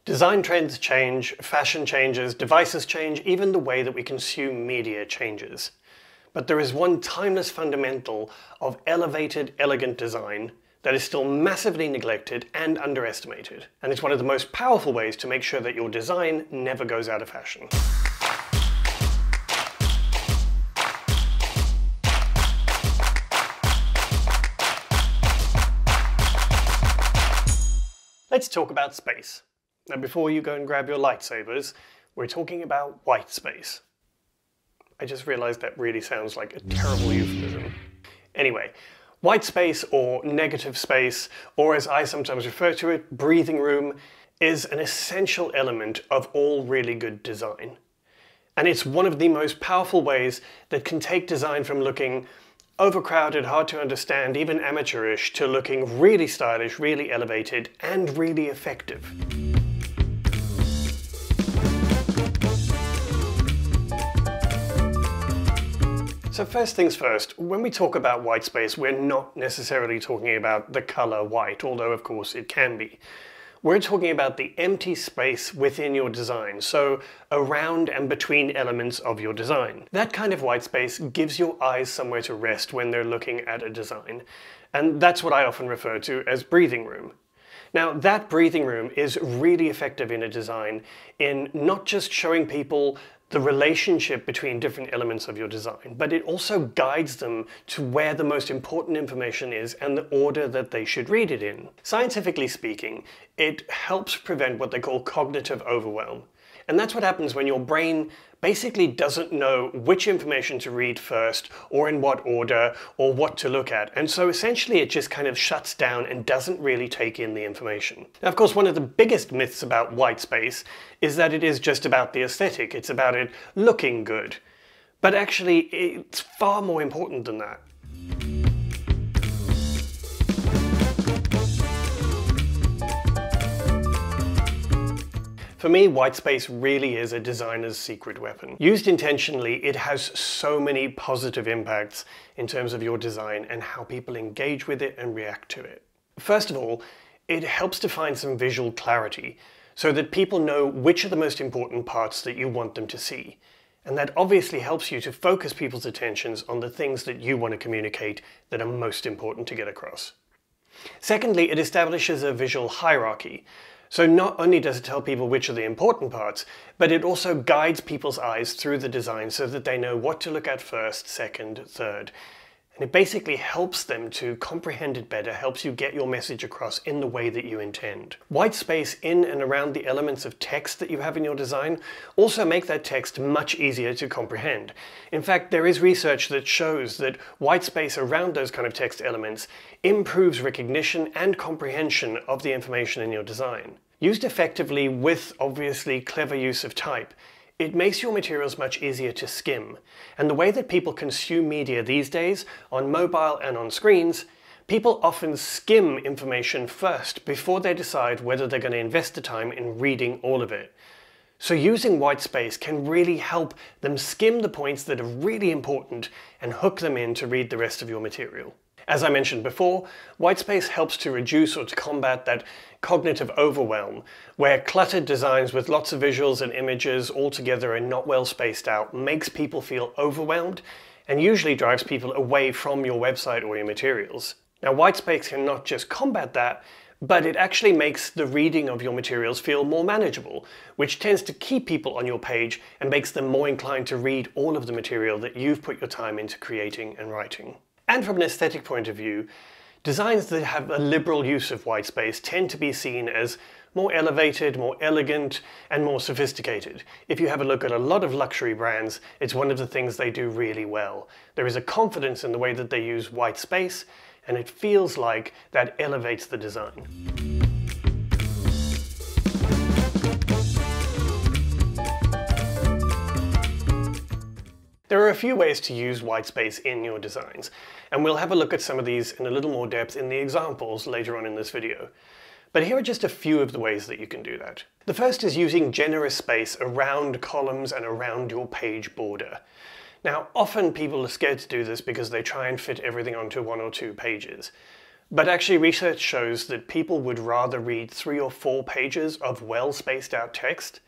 Design trends change, fashion changes, devices change, even the way that we consume media changes. But there is one timeless fundamental of elevated, elegant design that is still massively neglected and underestimated. And it's one of the most powerful ways to make sure that your design never goes out of fashion. Let's talk about space. Now, before you go and grab your lightsabers, we're talking about white space. I just realized that really sounds like a terrible euphemism. Anyway, white space or negative space, or as I sometimes refer to it, breathing room, is an essential element of all really good design. And it's one of the most powerful ways that can take design from looking overcrowded, hard to understand, even amateurish, to looking really stylish, really elevated, and really effective. So first things first, when we talk about white space, we're not necessarily talking about the color white, although of course it can be. We're talking about the empty space within your design, so around and between elements of your design. That kind of white space gives your eyes somewhere to rest when they're looking at a design, and that's what I often refer to as breathing room. Now, that breathing room is really effective in a design in not just showing people the relationship between different elements of your design, but it also guides them to where the most important information is and the order that they should read it in. Scientifically speaking, it helps prevent what they call cognitive overwhelm. And that's what happens when your brain basically doesn't know which information to read first, or in what order, or what to look at. And so essentially it just kind of shuts down and doesn't really take in the information. Now, of course, one of the biggest myths about white space is that it is just about the aesthetic. It's about it looking good. But actually, it's far more important than that. For me, white space really is a designer's secret weapon. Used intentionally, it has so many positive impacts in terms of your design and how people engage with it and react to it. First of all, it helps to find some visual clarity so that people know which are the most important parts that you want them to see. And that obviously helps you to focus people's attentions on the things that you want to communicate that are most important to get across. Secondly, it establishes a visual hierarchy. So not only does it tell people which are the important parts, but it also guides people's eyes through the design so that they know what to look at first, second, third. And it basically helps them to comprehend it better, helps you get your message across in the way that you intend. White space in and around the elements of text that you have in your design also make that text much easier to comprehend. In fact, there is research that shows that white space around those kind of text elements improves recognition and comprehension of the information in your design. Used effectively with obviously clever use of type, it makes your materials much easier to skim. And the way that people consume media these days, on mobile and on screens, people often skim information first before they decide whether they're going to invest the time in reading all of it. So using white space can really help them skim the points that are really important and hook them in to read the rest of your material. As I mentioned before, white space helps to reduce or to combat that cognitive overwhelm, where cluttered designs with lots of visuals and images all together and not well spaced out makes people feel overwhelmed and usually drives people away from your website or your materials. Now, white space can not just combat that, but it actually makes the reading of your materials feel more manageable, which tends to keep people on your page and makes them more inclined to read all of the material that you've put your time into creating and writing. And from an aesthetic point of view, designs that have a liberal use of white space tend to be seen as more elevated, more elegant, and more sophisticated. If you have a look at a lot of luxury brands, it's one of the things they do really well. There is a confidence in the way that they use white space, and it feels like that elevates the design. There are a few ways to use white space in your designs, and we'll have a look at some of these in a little more depth in the examples later on in this video. But here are just a few of the ways that you can do that. The first is using generous space around columns and around your page border. Now, often people are scared to do this because they try and fit everything onto one or two pages. But actually research shows that people would rather read 3 or 4 pages of well spaced out text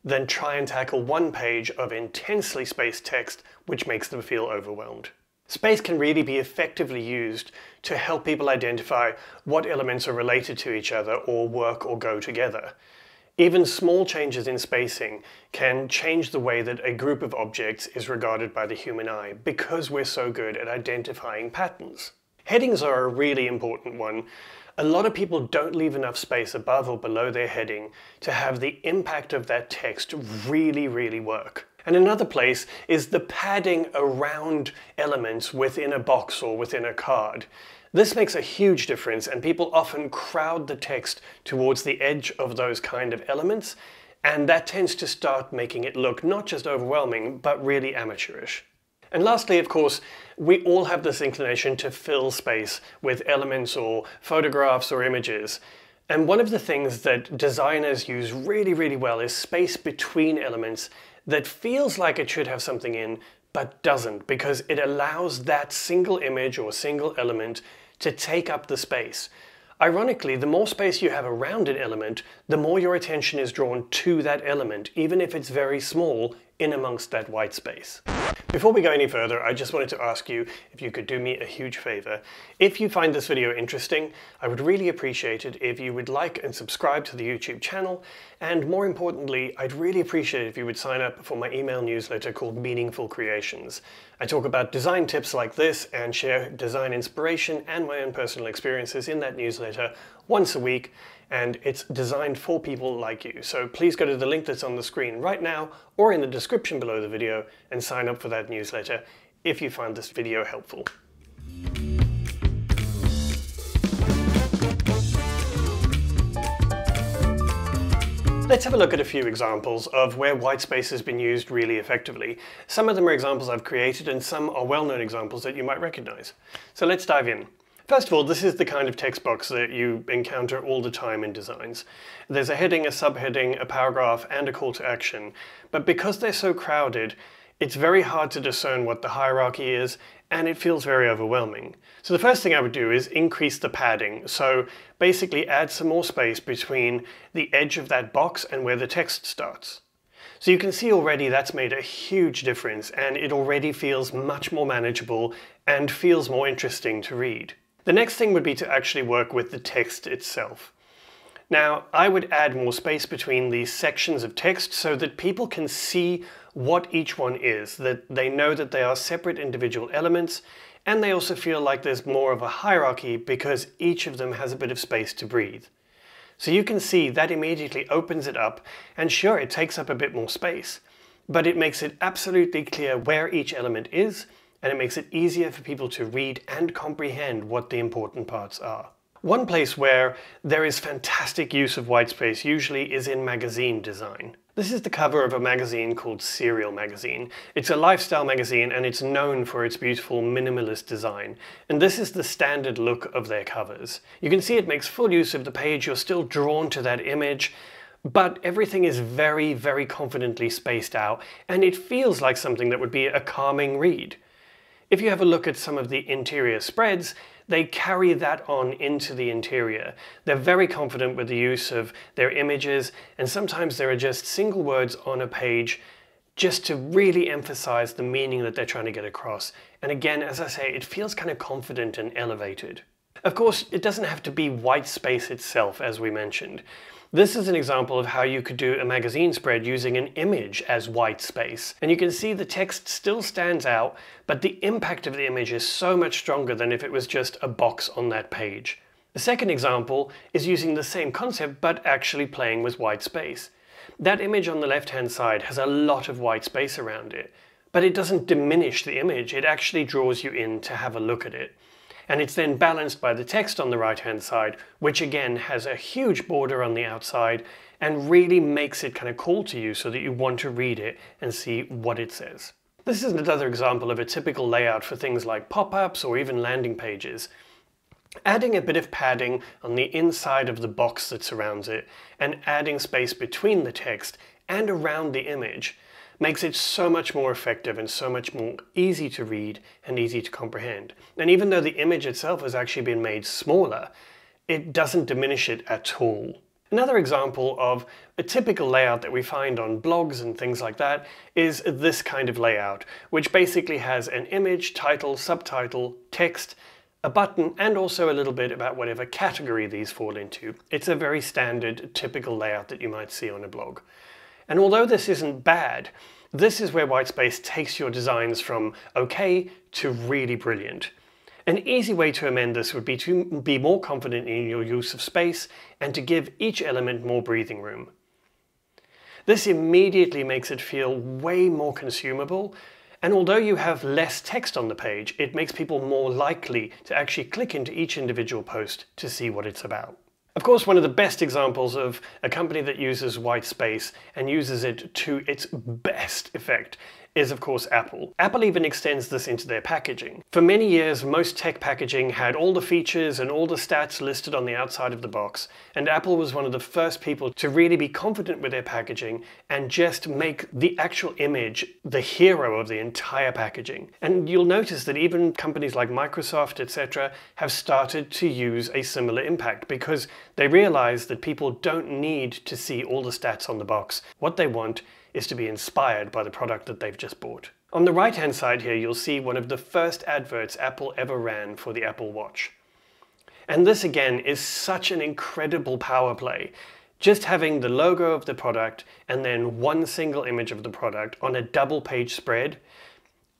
than try and tackle 1 page of intensely spaced text which makes them feel overwhelmed. Space can really be effectively used to help people identify what elements are related to each other or work or go together. Even small changes in spacing can change the way that a group of objects is regarded by the human eye because we're so good at identifying patterns. Headings are a really important one. A lot of people don't leave enough space above or below their heading to have the impact of that text really work. And another place is the padding around elements within a box or within a card. This makes a huge difference, and people often crowd the text towards the edge of those kind of elements, and that tends to start making it look not just overwhelming, but really amateurish. And lastly, of course, we all have this inclination to fill space with elements or photographs or images. And one of the things that designers use really well is space between elements that feels like it should have something in, but doesn't, because it allows that single image or single element to take up the space. Ironically, the more space you have around an element, the more your attention is drawn to that element, even if it's very small, in amongst that white space. Before we go any further, I just wanted to ask you if you could do me a huge favor. If you find this video interesting, I would really appreciate it if you would like and subscribe to the YouTube channel, and more importantly, I'd really appreciate it if you would sign up for my email newsletter called Meaningful Creations. I talk about design tips like this and share design inspiration and my own personal experiences in that newsletter once a week, and it's designed for people like you. So please go to the link that's on the screen right now or in the description below the video and sign up for that newsletter if you find this video helpful. Let's have a look at a few examples of where white space has been used really effectively. Some of them are examples I've created and some are well-known examples that you might recognize. So let's dive in. First of all, this is the kind of text box that you encounter all the time in designs. There's a heading, a subheading, a paragraph, and a call to action. But because they're so crowded, it's very hard to discern what the hierarchy is, and it feels very overwhelming. So the first thing I would do is increase the padding. So basically add some more space between the edge of that box and where the text starts. So you can see already that's made a huge difference, and it already feels much more manageable and feels more interesting to read. The next thing would be to actually work with the text itself. Now, I would add more space between these sections of text so that people can see what each one is, that they know that they are separate individual elements, and they also feel like there's more of a hierarchy because each of them has a bit of space to breathe. So you can see that immediately opens it up, and sure, it takes up a bit more space, but it makes it absolutely clear where each element is, and it makes it easier for people to read and comprehend what the important parts are. One place where there is fantastic use of white space usually is in magazine design. This is the cover of a magazine called Serial Magazine. It's a lifestyle magazine and it's known for its beautiful minimalist design. And this is the standard look of their covers. You can see it makes full use of the page, you're still drawn to that image, but everything is very confidently spaced out, and it feels like something that would be a calming read. If you have a look at some of the interior spreads, they carry that on into the interior. They're very confident with the use of their images, and sometimes there are just single words on a page just to really emphasize the meaning that they're trying to get across. And again, as I say, it feels kind of confident and elevated. Of course, it doesn't have to be white space itself, as we mentioned. This is an example of how you could do a magazine spread using an image as white space. And you can see the text still stands out, but the impact of the image is so much stronger than if it was just a box on that page. The second example is using the same concept, but actually playing with white space. That image on the left-hand side has a lot of white space around it, but it doesn't diminish the image, it actually draws you in to have a look at it. And it's then balanced by the text on the right-hand side, which again has a huge border on the outside and really makes it kind of call to you so that you want to read it and see what it says. This is another example of a typical layout for things like pop-ups or even landing pages. Adding a bit of padding on the inside of the box that surrounds it and adding space between the text and around the image makes it so much more effective and so much more easy to read and easy to comprehend. And even though the image itself has actually been made smaller, it doesn't diminish it at all. Another example of a typical layout that we find on blogs and things like that is this kind of layout, which basically has an image, title, subtitle, text, a button, and also a little bit about whatever category these fall into. It's a very standard, typical layout that you might see on a blog. And although this isn't bad, this is where Whitespace takes your designs from okay to really brilliant. An easy way to amend this would be to be more confident in your use of space and to give each element more breathing room. This immediately makes it feel way more consumable, and although you have less text on the page, it makes people more likely to actually click into each individual post to see what it's about. Of course, one of the best examples of a company that uses Whitespace and uses it to its best effect is, of course, Apple. Apple even extends this into their packaging. For many years, most tech packaging had all the features and all the stats listed on the outside of the box, and Apple was one of the first people to really be confident with their packaging and just make the actual image the hero of the entire packaging. And you'll notice that even companies like Microsoft, etc., have started to use a similar impact because they realize that people don't need to see all the stats on the box. What they want is to be inspired by the product that they've just bought. On the right hand side here, you'll see one of the first adverts Apple ever ran for the Apple Watch. And this again is such an incredible power play. Just having the logo of the product and then one single image of the product on a double page spread,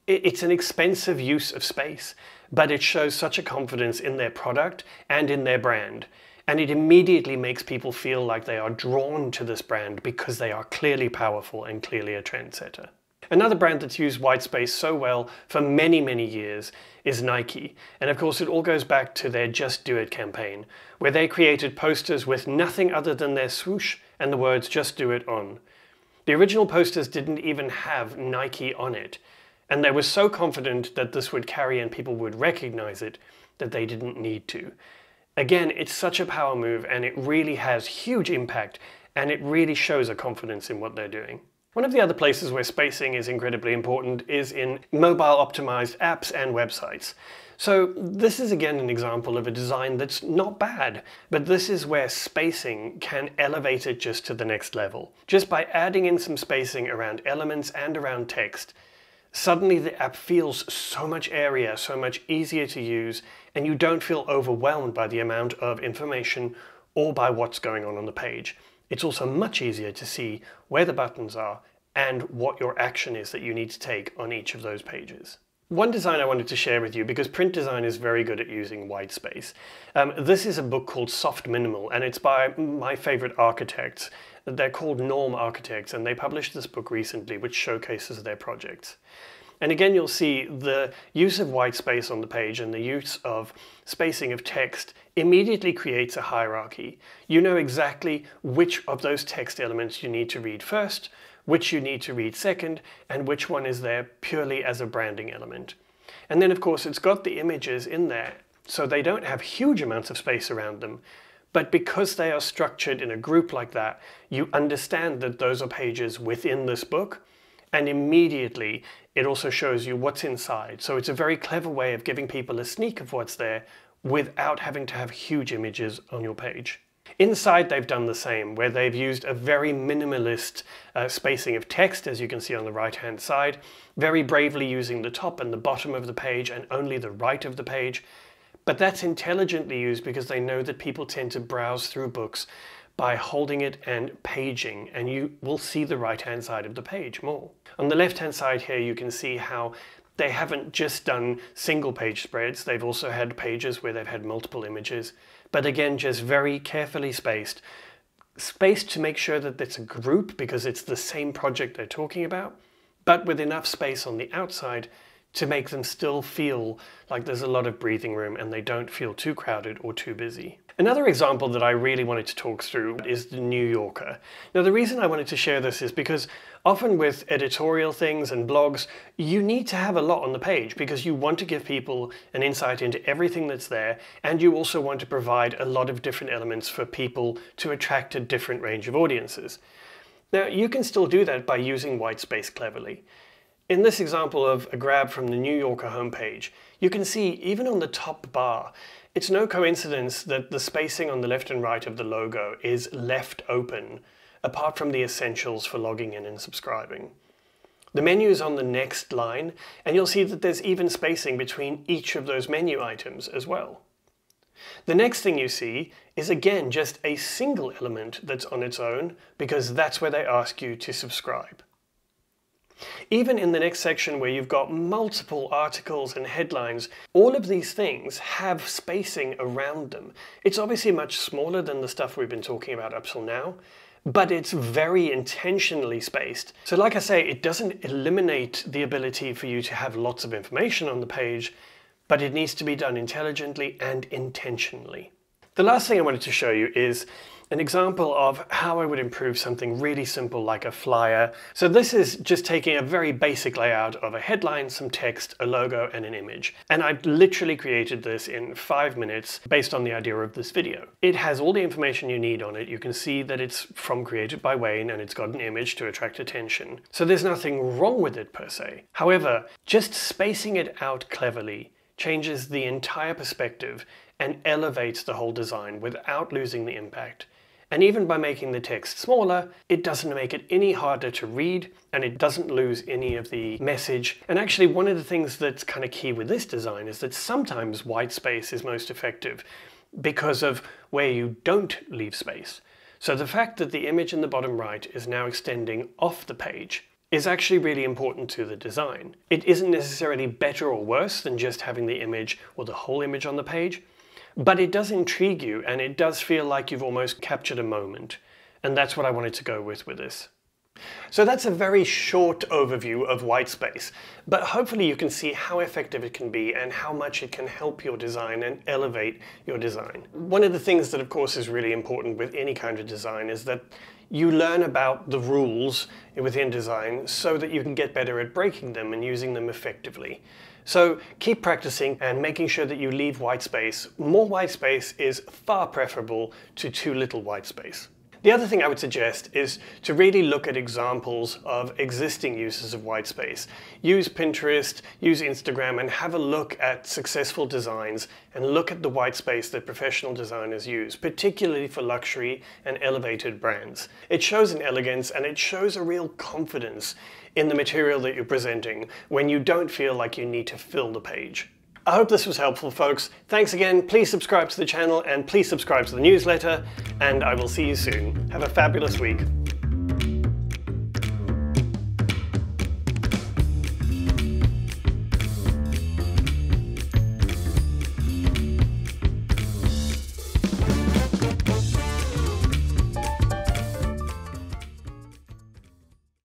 it's an expensive use of space, but it shows such a confidence in their product and in their brand. And it immediately makes people feel like they are drawn to this brand because they are clearly powerful and clearly a trendsetter. Another brand that's used Whitespace so well for many, many years is Nike. And of course, it all goes back to their Just Do It campaign, where they created posters with nothing other than their swoosh and the words Just Do It on. The original posters didn't even have Nike on it. And they were so confident that this would carry and people would recognize it that they didn't need to. Again, it's such a power move and it really has huge impact and it really shows a confidence in what they're doing. One of the other places where spacing is incredibly important is in mobile optimized apps and websites. So this is again an example of a design that's not bad, but this is where spacing can elevate it just to the next level. Just by adding in some spacing around elements and around text, suddenly the app feels so much airier, so much easier to use, and you don't feel overwhelmed by the amount of information or by what's going on the page. It's also much easier to see where the buttons are and what your action is that you need to take on each of those pages. One design I wanted to share with you, because print design is very good at using Whitespace. This is a book called Soft Minimal, and it's by my favorite architects. They're called Norm Architects, and they published this book recently which showcases their projects. And again, you'll see the use of Whitespace on the page and the use of spacing of text immediately creates a hierarchy. You know exactly which of those text elements you need to read first, which you need to read second, and which one is there purely as a branding element. And then of course it's got the images in there, so they don't have huge amounts of space around them. But because they are structured in a group like that, you understand that those are pages within this book, and immediately it also shows you what's inside. So it's a very clever way of giving people a sneak of what's there without having to have huge images on your page. Inside they've done the same, where they've used a very minimalist spacing of text, as you can see on the right hand side, very bravely using the top and the bottom of the page and only the right of the page. But that's intelligently used because they know that people tend to browse through books by holding it and paging, and you will see the right hand side of the page more. On the left hand side here you can see how they haven't just done single page spreads, they've also had pages where they've had multiple images, but again just very carefully spaced to make sure that it's a group because it's the same project they're talking about, but with enough space on the outside to make them still feel like there's a lot of breathing room and they don't feel too crowded or too busy. Another example that I really wanted to talk through is the New Yorker. Now the reason I wanted to share this is because often with editorial things and blogs, you need to have a lot on the page because you want to give people an insight into everything that's there, and you also want to provide a lot of different elements for people to attract a different range of audiences. Now, you can still do that by using whitespace cleverly. In this example of a grab from the New Yorker homepage, you can see even on the top bar, it's no coincidence that the spacing on the left and right of the logo is left open, apart from the essentials for logging in and subscribing. The menu is on the next line, and you'll see that there's even spacing between each of those menu items as well. The next thing you see is again just a single element that's on its own, because that's where they ask you to subscribe. Even in the next section where you've got multiple articles and headlines, all of these things have spacing around them. It's obviously much smaller than the stuff we've been talking about up till now, but it's very intentionally spaced. So like I say, it doesn't eliminate the ability for you to have lots of information on the page, but it needs to be done intelligently and intentionally. The last thing I wanted to show you is an example of how I would improve something really simple like a flyer. So this is just taking a very basic layout of a headline, some text, a logo, and an image. And I've literally created this in 5 minutes based on the idea of this video. It has all the information you need on it. You can see that it's from Created by Wayne and it's got an image to attract attention. So there's nothing wrong with it per se. However, just spacing it out cleverly changes the entire perspective and elevates the whole design without losing the impact. And even by making the text smaller, it doesn't make it any harder to read, and it doesn't lose any of the message. And actually, one of the things that's kind of key with this design is that sometimes white space is most effective because of where you don't leave space. So the fact that the image in the bottom right is now extending off the page is actually really important to the design. It isn't necessarily better or worse than just having the image or the whole image on the page, but it does intrigue you and it does feel like you've almost captured a moment. And that's what I wanted to go with this. So that's a very short overview of whitespace, but hopefully you can see how effective it can be and how much it can help your design and elevate your design. One of the things that of course is really important with any kind of design is that you learn about the rules within design so that you can get better at breaking them and using them effectively. So keep practicing and making sure that you leave white space. More white space is far preferable to too little white space. The other thing I would suggest is to really look at examples of existing uses of white space. Use Pinterest, use Instagram, and have a look at successful designs and look at the white space that professional designers use, particularly for luxury and elevated brands. It shows an elegance and it shows a real confidence in the material that you're presenting when you don't feel like you need to fill the page. I hope this was helpful, folks. Thanks again. Please subscribe to the channel and please subscribe to the newsletter, and I will see you soon. Have a fabulous week.